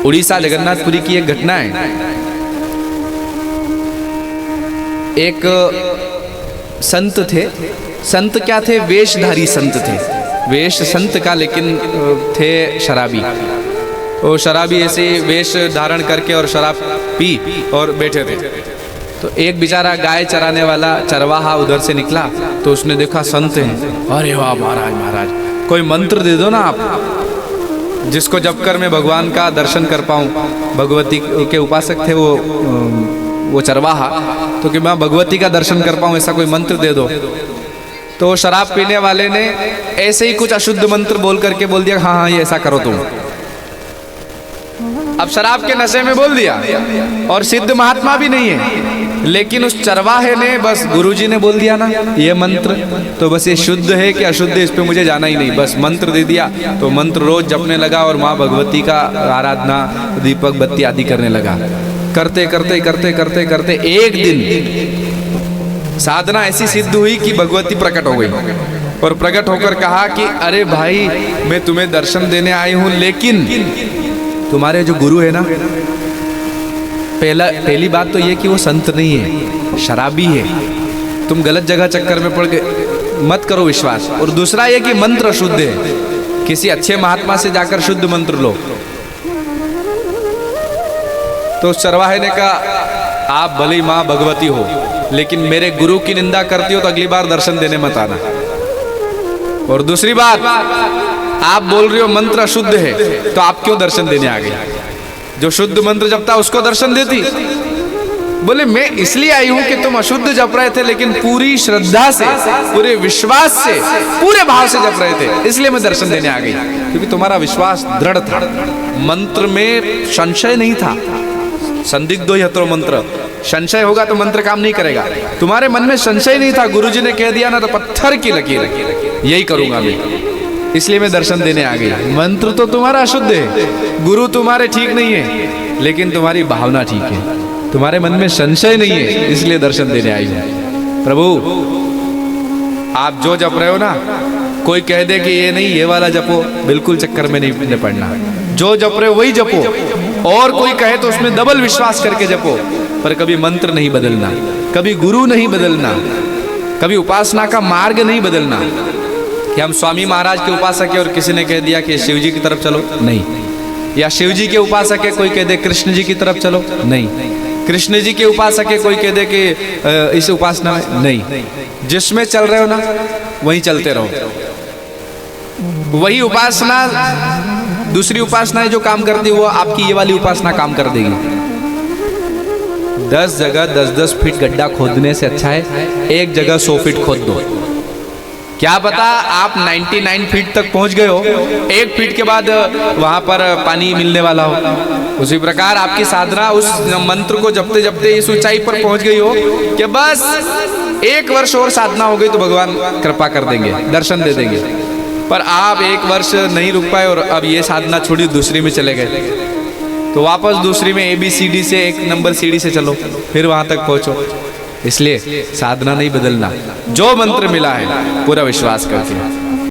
उड़ीसा जगन्नाथपुरी की एक घटना है। एक संत थे। संत क्या थे? वेशधारी संत थे। वेश संत का, लेकिन थे शराबी। वो शराबी ऐसे वेश धारण करके और शराब पी और बैठे थे। तो एक बेचारा गाय चराने वाला चरवाहा उधर से निकला, तो उसने देखा संत हैं। अरे वाह महाराज, महाराज कोई मंत्र दे दो ना आप, जिसको जप कर मैं भगवान का दर्शन कर पाऊँ। भगवती के उपासक थे वो चरवाहा, तो कि मैं भगवती का दर्शन कर पाऊँ, ऐसा कोई मंत्र दे दो। तो शराब पीने वाले ने ऐसे ही कुछ अशुद्ध मंत्र बोल करके बोल दिया, हाँ हाँ ये ऐसा करो तुम। अब शराब के नशे में बोल दिया, और सिद्ध महात्मा भी नहीं है, लेकिन उस चरवाहे ने बस, गुरुजी ने बोल दिया ना ये मंत्र, तो बस ये शुद्ध है कि अशुद्ध है इस पे मुझे जाना ही नहीं, बस मंत्र दे दिया। तो मंत्र रोज जपने लगा और माँ भगवती का आराधना, दीपक बत्ती आदि करने लगा। करते करते करते करते करते एक दिन साधना ऐसी सिद्ध हुई कि भगवती प्रकट हो गई, और प्रकट होकर कहा कि अरे भाई, मैं तुम्हें दर्शन देने आई हूँ, लेकिन तुम्हारे जो गुरु है ना, पहली बात तो ये कि वो संत नहीं है, शराबी है। तुम गलत जगह चक्कर में पड़ गए, मत करो विश्वास। और दूसरा ये कि मंत्र शुद्ध है, किसी अच्छे महात्मा से जाकर शुद्ध मंत्र लो। तो उस चरवाहे ने कहा, आप भली माँ भगवती हो, लेकिन मेरे गुरु की निंदा करती हो तो अगली बार दर्शन देने मत आना। और दूसरी बात, आप बोल रहे हो मंत्र अशुद्ध है, तो आप क्यों दर्शन देने आ गए? जो शुद्ध मंत्र जपता उसको दर्शन देती। बोले मैं इसलिए आई हूं कि तुम अशुद्ध जप रहे थे, लेकिन पूरी श्रद्धा से, पूरे विश्वास से, पूरे भाव से जप रहे थे, इसलिए मैं दर्शन देने आ गई, क्योंकि तुम्हारा विश्वास दृढ़ था, मंत्र में संशय नहीं था। संदिग्धो यत्रो मंत्र, संशय होगा तो मंत्र काम नहीं करेगा। तुम्हारे मन में संशय नहीं था, गुरुजी ने कह दिया ना तो पत्थर की लकीर, यही करूंगा मैं, इसलिए मैं दर्शन देने आ गई। मंत्र तो तुम्हारा अशुद्ध है, गुरु तुम्हारे ठीक नहीं है, लेकिन तुम्हारी भावना ठीक है, तुम्हारे मन में संशय नहीं है, इसलिए दर्शन देने आई हूं। प्रभु आप जो जप रहे हो ना, कोई कह दे कि ये नहीं ये वाला जपो, बिल्कुल चक्कर में नहीं पड़ना। जो जप रहे हो वही जपो, और कोई कहे तो उसमें डबल विश्वास करके जपो, पर कभी मंत्र नहीं बदलना, कभी गुरु नहीं बदलना, कभी उपासना का मार्ग नहीं बदलना। कि हम स्वामी महाराज के उपासक है और किसी ने कह दिया कि शिव जी की तरफ चलो, नहीं। या शिव जी के उपासक है, कोई कह दे कृष्ण जी की तरफ चलो, नहीं। कृष्ण जी के उपासक है, कोई कह दे कि इस उपासना में, नहीं। जिसमें चल रहे हो ना वहीं चलते रहो। वही उपासना, दूसरी उपासनाएं जो काम करती है वो आपकी ये वाली उपासना काम कर देगी। 10 जगह 10-10 फीट गड्ढा खोदने से अच्छा है एक जगह 100 फीट खोद दो। क्या पता आप 99 फीट तक पहुंच गए हो, 1 फीट के बाद वहां पर पानी मिलने वाला हो। उसी प्रकार आपकी साधना उस मंत्र को जपते जपते इस ऊंचाई पर पहुंच गई हो कि बस 1 वर्ष और साधना हो गई तो भगवान कृपा कर देंगे, दर्शन दे देंगे। पर आप 1 वर्ष नहीं रुक पाए और अब ये साधना छोड़ी, दूसरी में चले गए, तो वापस दूसरी में ABCD से 1 नंबर सीढ़ी से चलो, फिर वहां तक पहुंचो। इसलिए साधना नहीं बदलना, जो मंत्र मिला है पूरा विश्वास करके